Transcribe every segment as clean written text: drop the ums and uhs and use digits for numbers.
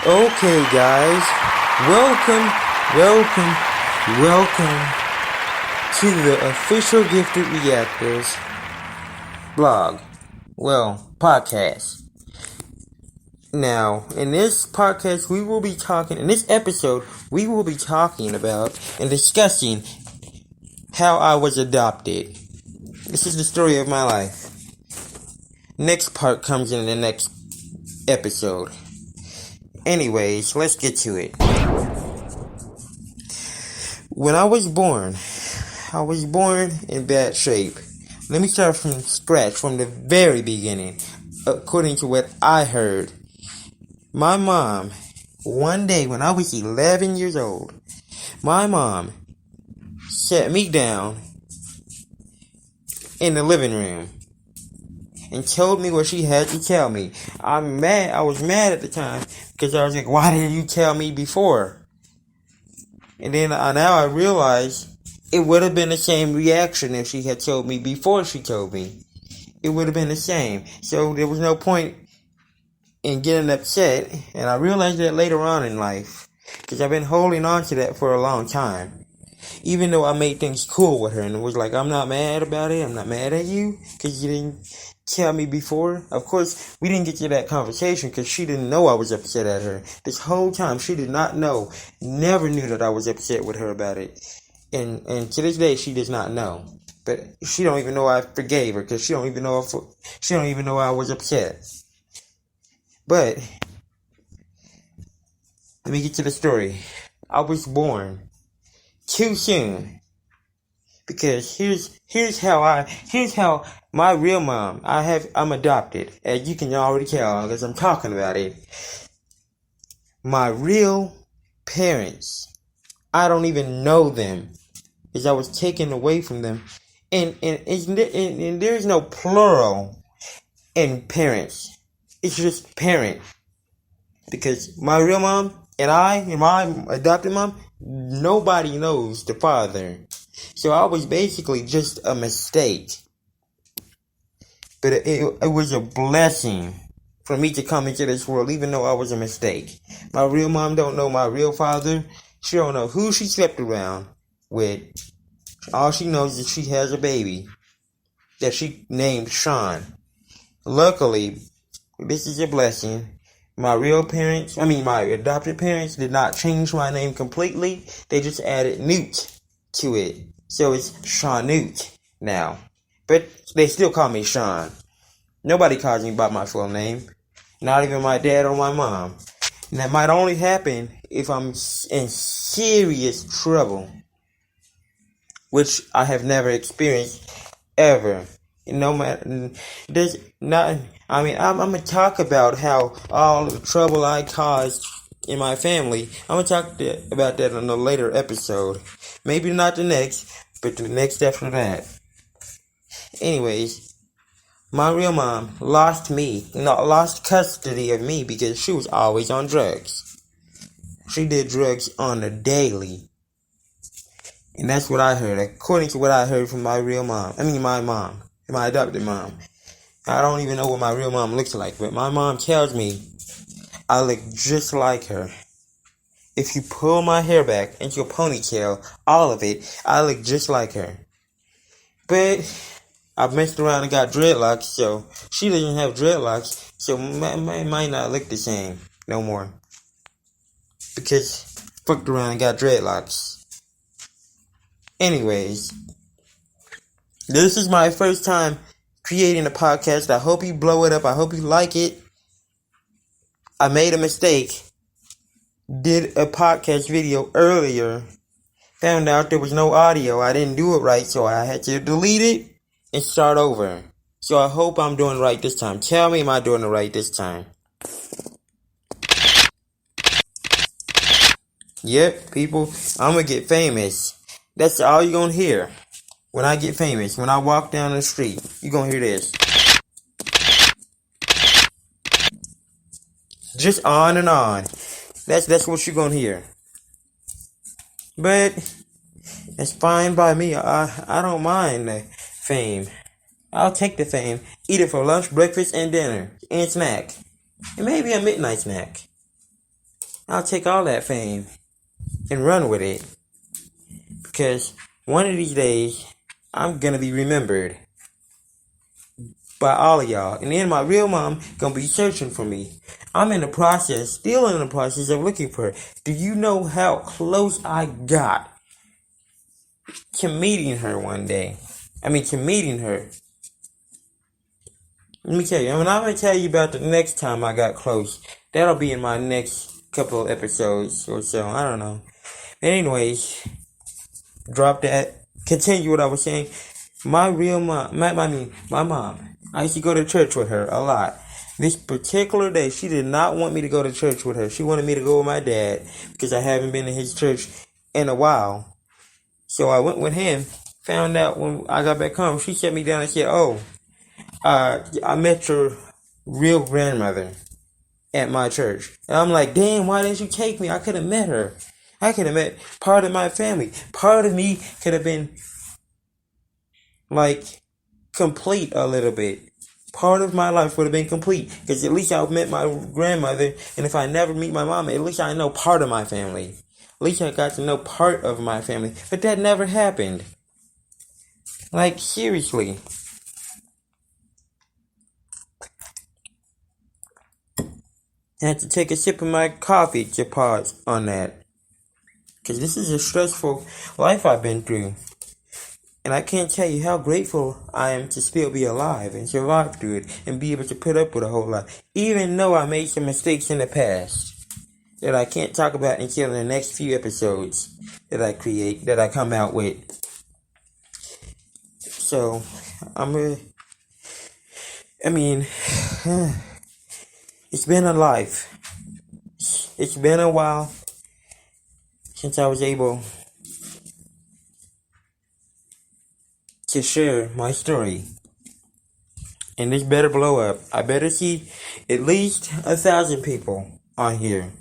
Okay, guys, welcome, welcome, welcome to the official Gifted Reactors blog. Podcast. Now, in this podcast, in this episode, we will be talking about and discussing how I was adopted. This is the story of my life. Next part comes in the next episode. Anyways, let's get to it. When I was born in bad shape. Let me start from scratch, from the very beginning. According to what I heard, my mom, one day when I was 11 years old, my mom sat me down in the living room and told me what she had to tell me. I was mad at the time because I was like, why didn't you tell me before? And then now I realize it would have been the same reaction if she had told me before she told me. It would have been the same. So there was no point in getting upset. And I realized that later on in life. Because I've been holding on to that for a long time. Even though I made things cool with her. And it was like, I'm not mad about it. I'm not mad at you. Because you didn't tell me before. Of course, we didn't get to that conversation because she didn't know I was upset at her. This whole time, she did not know. Never knew that I was upset with her about it. And to this day, she does not know. But she don't even know I forgave her because she don't even know I was upset. But let me get to the story. I was born too soon because here's how my real mom. I'm adopted, as you can already tell because I'm talking about it. My real parents, I don't even know them. As I was taken away from them. And there's no plural in parents. It's just parent. Because my real mom and my adopted mom, nobody knows the father. So I was basically just a mistake. But it was a blessing for me to come into this world, even though I was a mistake. My real mom don't know my real father. She don't know who she slept around with. All she knows is she has a baby that she named Sean. Luckily, this is a blessing. My adopted parents did not change my name completely. They just added Newt to it. So it's Sean Newt now. But they still call me Sean. Nobody calls me by my full name. Not even my dad or my mom. And that might only happen if I'm in serious trouble. Which I have never experienced ever. No matter, there's not. I'm gonna talk about how all the trouble I caused in my family. I'm gonna talk about that in a later episode. Maybe not the next, but the next after that. Anyways, my real mom lost custody of me because she was always on drugs. She did drugs on a daily. And that's what I heard, according to what I heard from my real mom. My adopted mom. I don't even know what my real mom looks like, but my mom tells me I look just like her. If you pull my hair back into a ponytail, all of it, I look just like her. But I messed around and got dreadlocks, so she doesn't have dreadlocks, so it might not look the same no more. Because fucked around and got dreadlocks. Anyways, this is my first time creating a podcast. I hope you blow it up. I hope you like it. I made a mistake. Did a podcast video earlier. Found out there was no audio. I didn't do it right, so I had to delete it and start over. So I hope I'm doing right this time. Tell me, am I doing it right this time? Yep, people, I'm gonna get famous. That's all you're gonna hear when I get famous. When I walk down the street, you're gonna hear this. Just on and on. That's what you're gonna hear. But it's fine by me. I don't mind the fame. I'll take the fame. Eat it for lunch, breakfast, and dinner. And snack. And maybe a midnight snack. I'll take all that fame and run with it. Because one of these days, I'm gonna be remembered by all of y'all. And then my real mom gonna be searching for me. I'm still in the process of looking for her. Do you know how close I got to meeting her one day? To meeting her. Let me tell you. I'm gonna tell you about the next time I got close. That'll be in my next couple of episodes or so. I don't know. Anyways, drop that. Continue what I was saying. My real mom, my mom. I used to go to church with her a lot. This particular day, she did not want me to go to church with her. She wanted me to go with my dad because I haven't been in his church in a while. So I went with him. Found out when I got back home, she sat me down and said, I met your real grandmother at my church. And I'm like, damn, why didn't you take me? I could have met her. I could have met part of my family. Part of me could have been complete a little bit. Part of my life would have been complete. Because at least I met my grandmother. And if I never meet my mama, at least I know part of my family. At least I got to know part of my family. But that never happened. Seriously. I had to take a sip of my coffee to pause on that. Because this is a stressful life I've been through. And I can't tell you how grateful I am to still be alive and survive through it and be able to put up with a whole lot. Even though I made some mistakes in the past that I can't talk about until the next few episodes that I come out with. So, it's been a life. It's been a while since I was able to share my story. And this better blow up. I better see at least 1,000 people on here.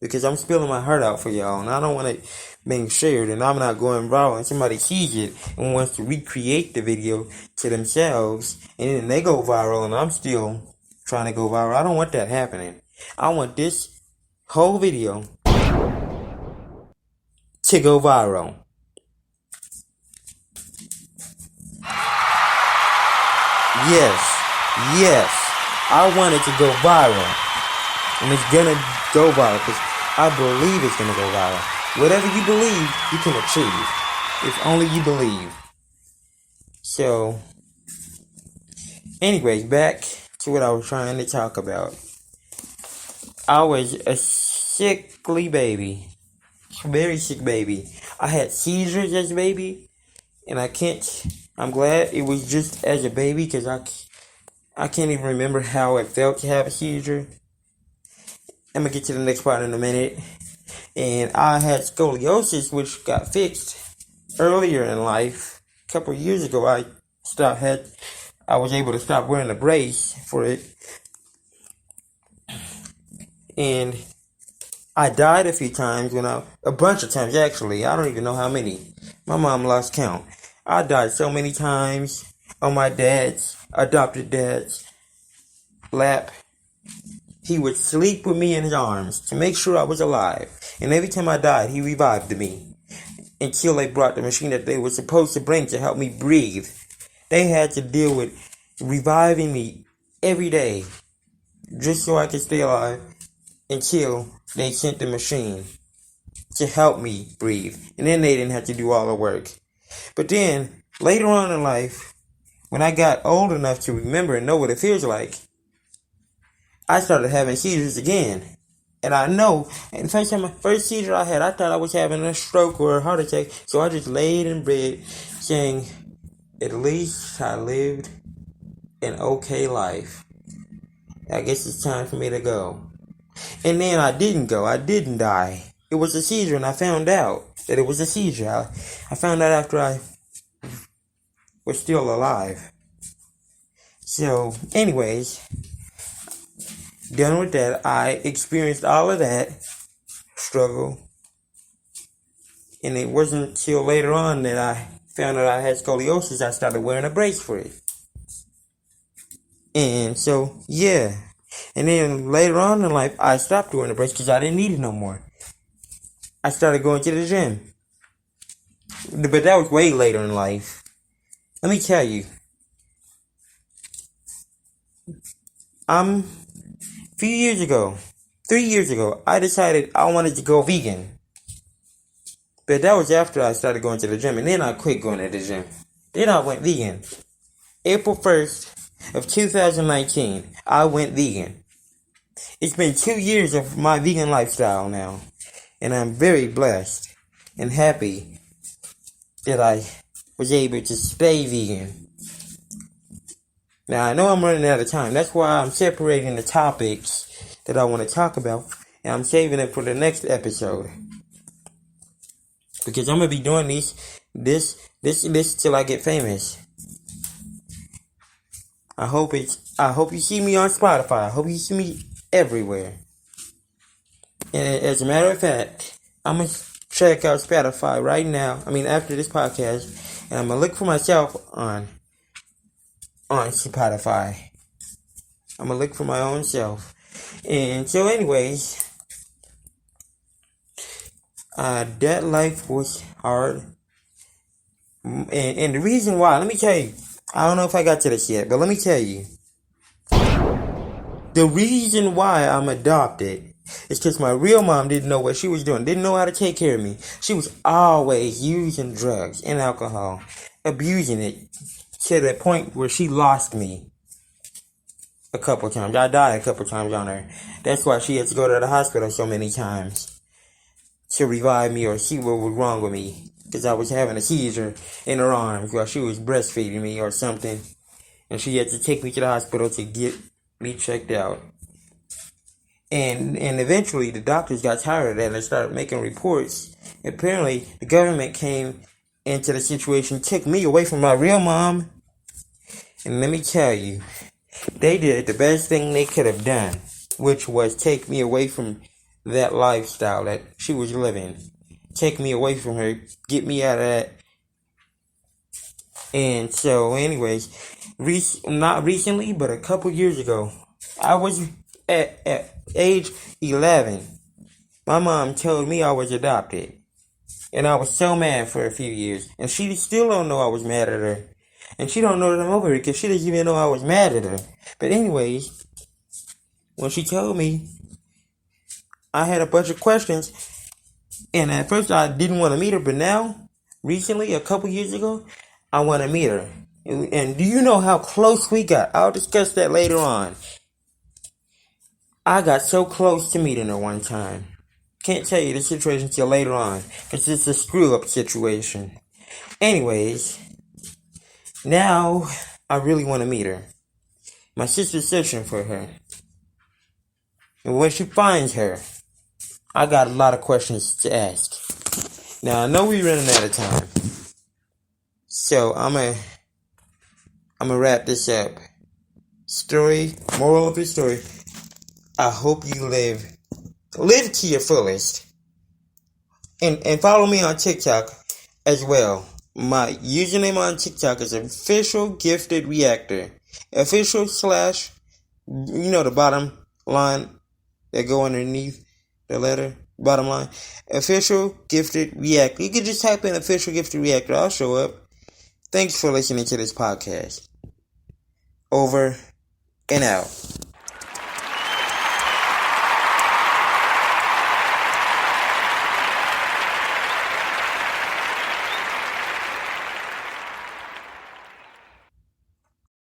Because I'm spilling my heart out for y'all. And I don't want it being shared. And I'm not going viral. And somebody sees it and wants to recreate the video to themselves. And then they go viral. And I'm still trying to go viral. I don't want that happening. I want this whole video to go viral. Yes, I want it to go viral, and it's gonna go viral because I believe it's gonna go viral. Whatever you believe, you can achieve, if only you believe. So, anyways, back to what I was trying to talk about. I was a sickly baby, very sick baby. I had seizures as a baby, and I'm glad it was just as a baby because I can't even remember how it felt to have a seizure. I'm going to get to the next part in a minute. And I had scoliosis, which got fixed earlier in life. A couple of years ago, I was able to stop wearing a brace for it. And I died a few times a bunch of times actually. I don't even know how many. My mom lost count. I died so many times on my adopted dad's lap. He would sleep with me in his arms to make sure I was alive. And every time I died, he revived me. Until they brought the machine that they were supposed to bring to help me breathe. They had to deal with reviving me every day. Just so I could stay alive. Until they sent the machine to help me breathe. And then they didn't have to do all the work. But then, later on in life, when I got old enough to remember and know what it feels like, I started having seizures again. And I know, and the first seizure I had, I thought I was having a stroke or a heart attack. So I just laid in bed saying, at least I lived an okay life. I guess it's time for me to go. And then I didn't go. I didn't die. It was a seizure, and I found out that it was a seizure. I found out after I was still alive. So, anyways, done with that. I experienced all of that struggle. And it wasn't until later on that I found out I had scoliosis, I started wearing a brace for it. And so, yeah. And then later on in life, I stopped doing the breaks because I didn't need it no more. I started going to the gym. But that was way later in life. Let me tell you. A few years ago, 3 years ago, I decided I wanted to go vegan. But that was after I started going to the gym. And then I quit going to the gym. Then I went vegan. April 1st of 2019, I went vegan. It's been 2 years of my vegan lifestyle now. And I'm very blessed and happy that I was able to stay vegan. Now, I know I'm running out of time. That's why I'm separating the topics that I want to talk about. And I'm saving it for the next episode. Because I'm going to be doing this till I get famous. I hope you see me on Spotify. I hope you see me everywhere. And as a matter of fact, I'm going to check out Spotify right now. After this podcast. And I'm going to look for myself on Spotify. I'm going to look for my own self. And so anyways, that life was hard. And the reason why, let me tell you, I don't know if I got to this yet, but let me tell you. The reason why I'm adopted is because my real mom didn't know what she was doing, didn't know how to take care of me. She was always using drugs and alcohol, abusing it to the point where she lost me a couple times. I died a couple times on her. That's why she had to go to the hospital so many times to revive me or see what was wrong with me. Because I was having a seizure in her arms while she was breastfeeding me or something. And she had to take me to the hospital to get me checked out. And eventually the doctors got tired of that and they started making reports. Apparently the government came into the situation, took me away from my real mom. And let me tell you, they did the best thing they could have done, which was take me away from that lifestyle that she was living. Take me away from her, get me out of that. And so anyways, not recently, but a couple years ago, I was at age 11. My mom told me I was adopted. And I was so mad for a few years. And she still don't know I was mad at her. And she don't know that I'm over her because she doesn't even know I was mad at her. But anyways, when she told me, I had a bunch of questions. And at first I didn't want to meet her. But now, recently, a couple years ago, I want to meet her. And do you know how close we got? I'll discuss that later on. I got so close to meeting her one time. Can't tell you the situation till later on. Because it's a screw-up situation. Anyways, now I really want to meet her. My sister's searching for her. And when she finds her, I got a lot of questions to ask. Now, I know we're running out of time. So, I'm gonna wrap this up. Moral of the story. I hope you live to your fullest. And follow me on TikTok as well. My username on TikTok is official gifted reactor. Official / the bottom line that go underneath the letter, bottom line. Official gifted reactor. You can just type in official gifted reactor. I'll show up. Thanks for listening to this podcast. Over and out.